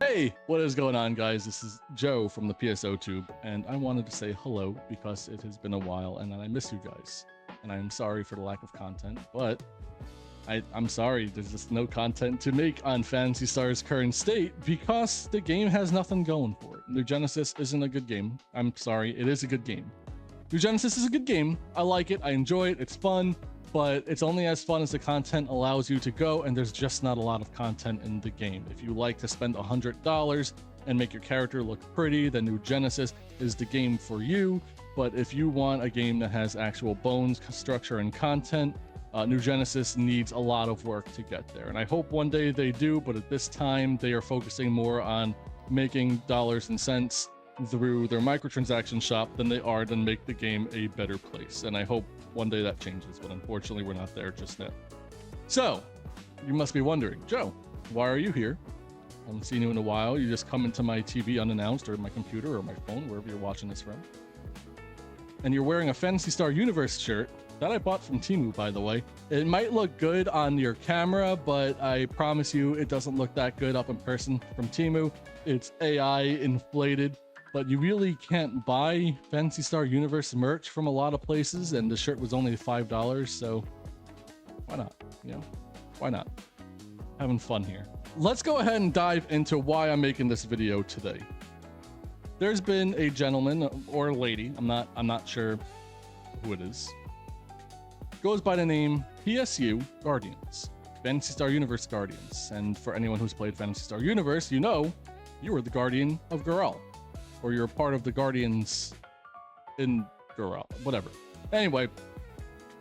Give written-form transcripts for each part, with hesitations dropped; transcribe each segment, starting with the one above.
Hey, what is going on, guys? This is Joe from the PSO tube, and I wanted to say hello because it has been a while and I miss you guys. And I'm sorry for the lack of content, but I'm sorry, there's just no content to make on Phantasy Star's current state because the game has nothing going for it. New Genesis isn't a good game. I'm sorry, it is a good game. New Genesis is a good game. I like it, I enjoy it, it's fun, but it's only as fun as the content allows you to go, and there's just not a lot of content in the game. If you like to spend $100 and make your character look pretty, then New Genesis is the game for you. But if you want a game that has actual bones, structure, and content, New Genesis needs a lot of work to get there. And I hope one day they do, but at this time, they are focusing more on making dollars and cents through their microtransaction shop than they are to make the game a better place. And I hope one day that changes, but unfortunately we're not there just yet. So you must be wondering, Joe, why are you here? I haven't seen you in a while. You just come into my TV unannounced, or my computer or my phone, wherever you're watching this from, and you're wearing a Phantasy Star Universe shirt that I bought from Temu, by the way. It might look good on your camera, but I promise you it doesn't look that good up in person from Temu. It's AI inflated. But you really can't buy Phantasy Star Universe merch from a lot of places, and the shirt was only $5, so why not? You know, why not? Having fun here. Let's go ahead and dive into why I'm making this video today. There's been a gentleman or lady, I'm not sure who it is, goes by the name PSU Guardians, Phantasy Star Universe Guardians. And for anyone who's played Phantasy Star Universe, you know you were the Guardian of Gural, or you're a part of the Guardians in Gural, whatever. Anyway,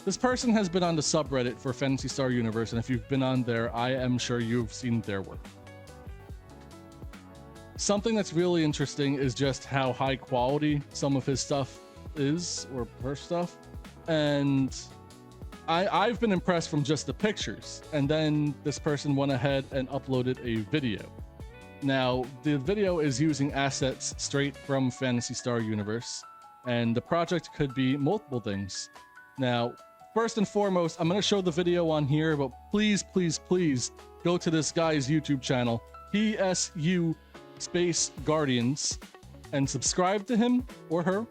this person has been on the subreddit for Phantasy Star Universe, and if you've been on there, I am sure you've seen their work. Something that's really interesting is just how high quality some of his stuff is, or her stuff. And I've been impressed from just the pictures. And then this person went ahead and uploaded a video. Now, the video is using assets straight from Phantasy Star Universe, and the project could be multiple things. Now, first and foremost, I'm going to show the video on here, but please, please, please go to this guy's YouTube channel, PSU Space Guardians, and subscribe to him or her,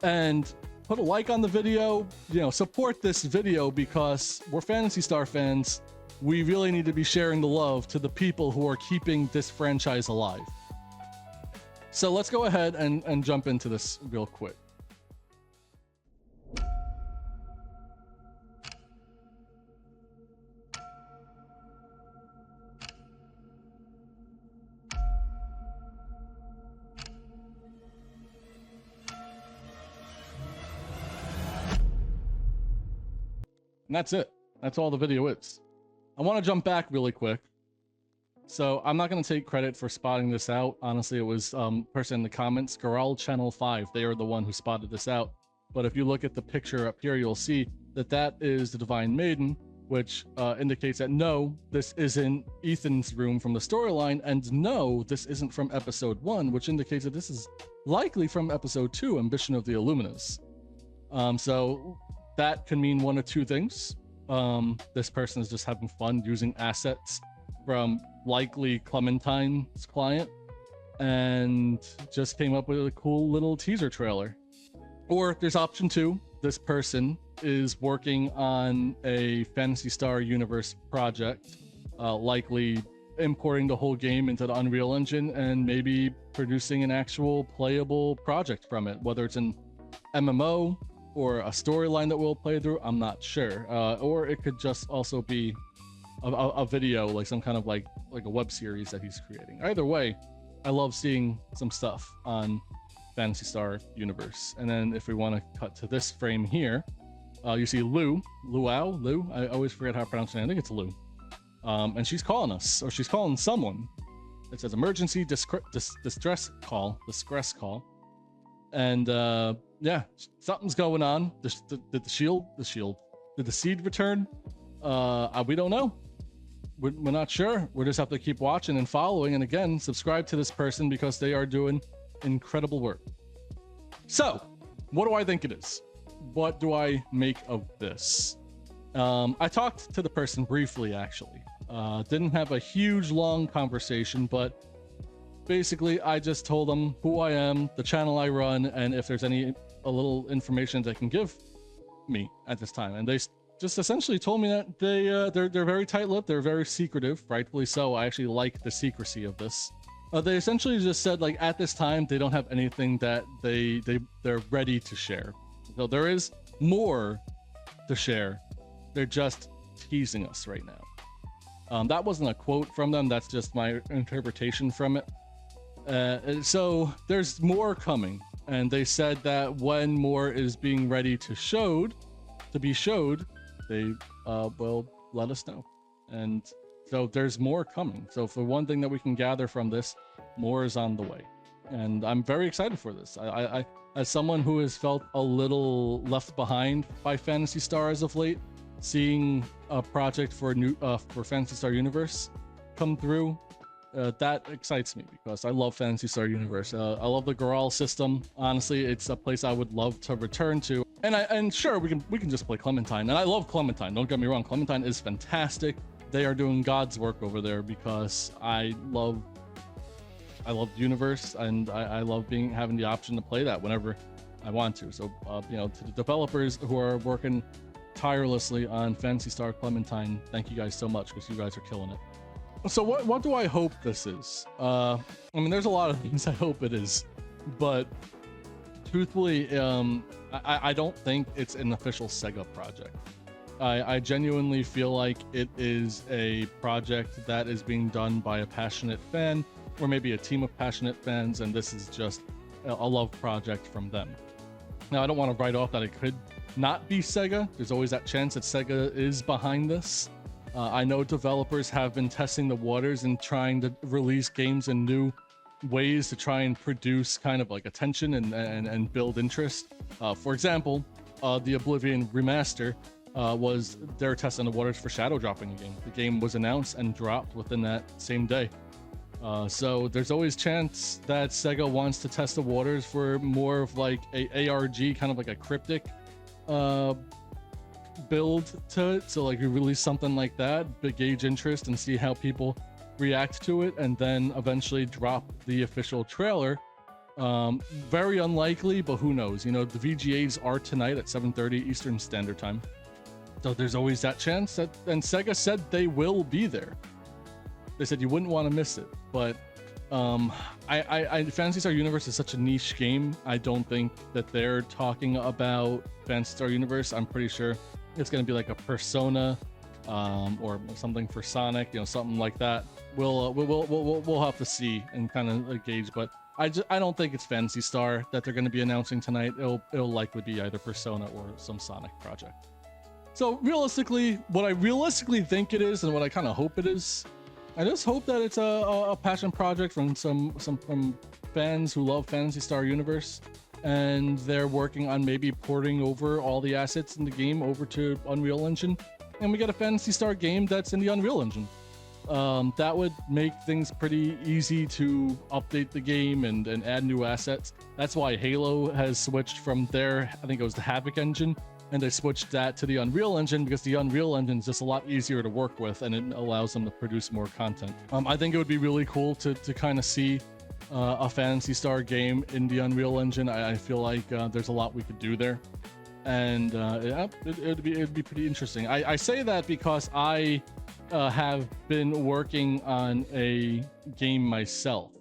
and put a like on the video. You know, support this video because we're Phantasy Star fans. We really need to be sharing the love to the people who are keeping this franchise alive. So let's go ahead and jump into this real quick. And that's it. That's all the video is. I want to jump back really quick. So I'm not going to take credit for spotting this out. Honestly, it was person in the comments, Gural Channel 5. They are the one who spotted this out. But if you look at the picture up here, you'll see that that is the Divine Maiden, which indicates that no, this isn't Ethan's room from the storyline, and no, this isn't from episode 1, which indicates that this is likely from episode 2, Ambition of the Illuminas. So that can mean one of two things. This person is just having fun using assets from likely Clementine's client and just came up with a cool little teaser trailer. Or there's option 2. This person is working on a Phantasy Star Universe project, likely importing the whole game into the Unreal Engine and maybe producing an actual playable project from it, whether it's an MMO or a storyline that we'll play through, I'm not sure. Or it could just also be a video, like some kind of like a web series that he's creating. Either way, I love seeing some stuff on Phantasy Star Universe. And then if we want to cut to this frame here, you see Lou. I always forget how to pronounce her name. I think it's Lou. And she's calling us, or she's calling someone. It says emergency distress call. And yeah, something's going on. Did the seed return? We don't know. We're not sure. We just have to keep watching and following. And again, subscribe to this person because they are doing incredible work. So, what do I think it is? What do I make of this? I talked to the person briefly, actually. Didn't have a huge long conversation, but basically I just told them who I am, the channel I run, and if there's a little information they can give me at this time. And they just essentially told me that they're very tight-lipped, they're very secretive, rightfully so. I actually like the secrecy of this. They essentially just said, like, at this time they don't have anything that they're ready to share. So there is more to share. They're just teasing us right now. That wasn't a quote from them, that's just my interpretation from it. So there's more coming, and they said that when more is being ready to be showed, they will let us know. And so there's more coming. So for one thing that we can gather from this, more is on the way, and I'm very excited for this. I as someone who has felt a little left behind by Phantasy Star as of late, seeing a project for Phantasy Star Universe come through, that excites me because I love Phantasy Star Universe. I love the Graal system. Honestly, it's a place I would love to return to. And sure, we can just play Clementine, and I love Clementine. Don't get me wrong, Clementine is fantastic. They are doing God's work over there because I love the universe, and I love having the option to play that whenever I want to. So you know, to the developers who are working tirelessly on Phantasy Star Clementine, thank you guys so much, because you guys are killing it. So what do I hope this is? I mean, there's a lot of things I hope it is, but truthfully, I don't think it's an official Sega project. I genuinely feel like it is a project that is being done by a passionate fan, or maybe a team of passionate fans, and this is just a love project from them. Now, I don't want to write off that it could not be Sega. There's always that chance that Sega is behind this. I know developers have been testing the waters and trying to release games in new ways to try and produce kind of like attention and build interest. For example, the Oblivion remaster they're testing the waters for shadow dropping a game. The game was announced and dropped within that same day. So there's always chance that Sega wants to test the waters for more of like a ARG, kind of like a cryptic build to it. So like you release something like that, gauge interest and see how people react to it, and then eventually drop the official trailer. Very unlikely, but who knows? You know, the VGAs are tonight at 7:30 Eastern Standard Time. So there's always that chance that, and Sega said they will be there. They said you wouldn't want to miss it, but Phantasy Star Universe is such a niche game. I don't think that they're talking about Phantasy Star Universe. I'm pretty sure it's going to be like a Persona, or something for Sonic, you know, something like that. We'll have to see and kind of gauge, but I don't think it's Phantasy Star that they're going to be announcing tonight. It'll likely be either Persona or some Sonic project. So realistically, what I realistically think it is, and what I kind of hope it is, I just hope that it's a passion project from some fans who love Phantasy Star Universe, and they're working on maybe porting over all the assets in the game over to Unreal Engine, and we get a Phantasy Star game that's in the Unreal Engine. That would make things pretty easy to update the game and add new assets. That's why Halo has switched from their, I think it was the Havoc engine, and they switched that to the Unreal Engine because the Unreal Engine is just a lot easier to work with, and it allows them to produce more content. I think it would be really cool to kind of see a Phantasy Star game in the Unreal Engine. I feel like there's a lot we could do there, and it'd be pretty interesting. I say that because I have been working on a game myself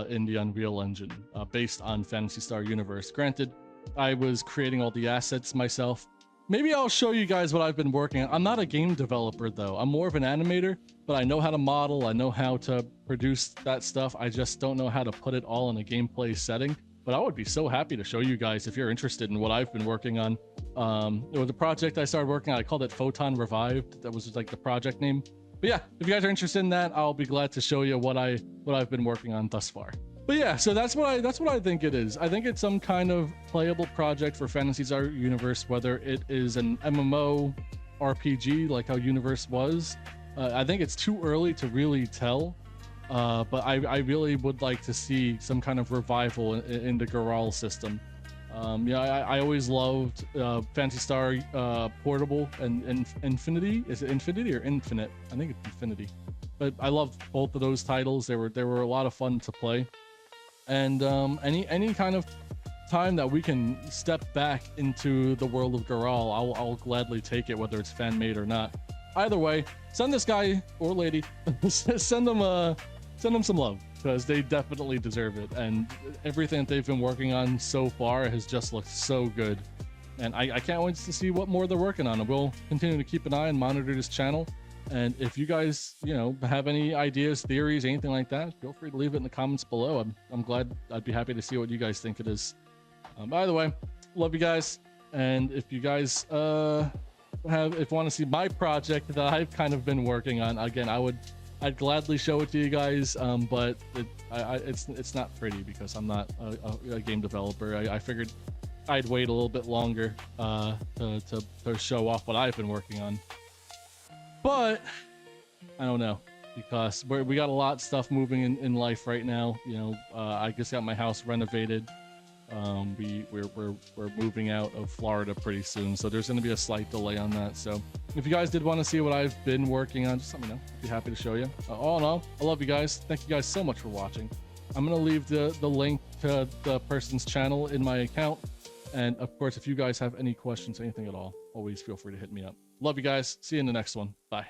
in the Unreal Engine based on Phantasy Star Universe. Granted, I was creating all the assets myself. Maybe I'll show you guys what I've been working on. I'm not a game developer though. I'm more of an animator, but I know how to model. I know how to produce that stuff. I just don't know how to put it all in a gameplay setting. But I would be so happy to show you guys if you're interested in what I've been working on. It was a project I started working on. I called it Photon Revived. That was just like the project name. But yeah, if you guys are interested in that, I'll be glad to show you what I've been working on thus far. But yeah, so that's what I think it is. I think it's some kind of playable project for Phantasy Star Universe, whether it is an MMO RPG like how Universe was. I think it's too early to really tell, but I really would like to see some kind of revival in the Graal system. Yeah, I always loved Phantasy Star Portable and Infinity. Is it Infinity or Infinite? I think it's Infinity. But I loved both of those titles. They were a lot of fun to play. And any kind of time that we can step back into the world of Garal, I'll gladly take it, whether it's fan made or not. Either way, send this guy or lady, send them some love, because they definitely deserve it. And everything that they've been working on so far has just looked so good. And I can't wait to see what more they're working on. And we'll continue to keep an eye and monitor this channel. And if you guys, have any ideas, theories, anything like that, feel free to leave it in the comments below. I'm glad. I'd be happy to see what you guys think it is. By the way, love you guys. And if you guys if you want to see my project that I've kind of been working on, again, I'd gladly show it to you guys. But it's not pretty because I'm not a game developer. I figured I'd wait a little bit longer to show off what I've been working on. But I don't know, because we got a lot of stuff moving in life right now. I just got my house renovated. We're moving out of Florida pretty soon, so there's going to be a slight delay on that. So if you guys did want to see what I've been working on, just let me know. I'd be happy to show you. All in all, I love you guys. Thank you guys so much for watching. I'm going to leave the link to the person's channel in my account. And of course, if you guys have any questions, anything at all, always feel free to hit me up. Love you guys. See you in the next one. Bye.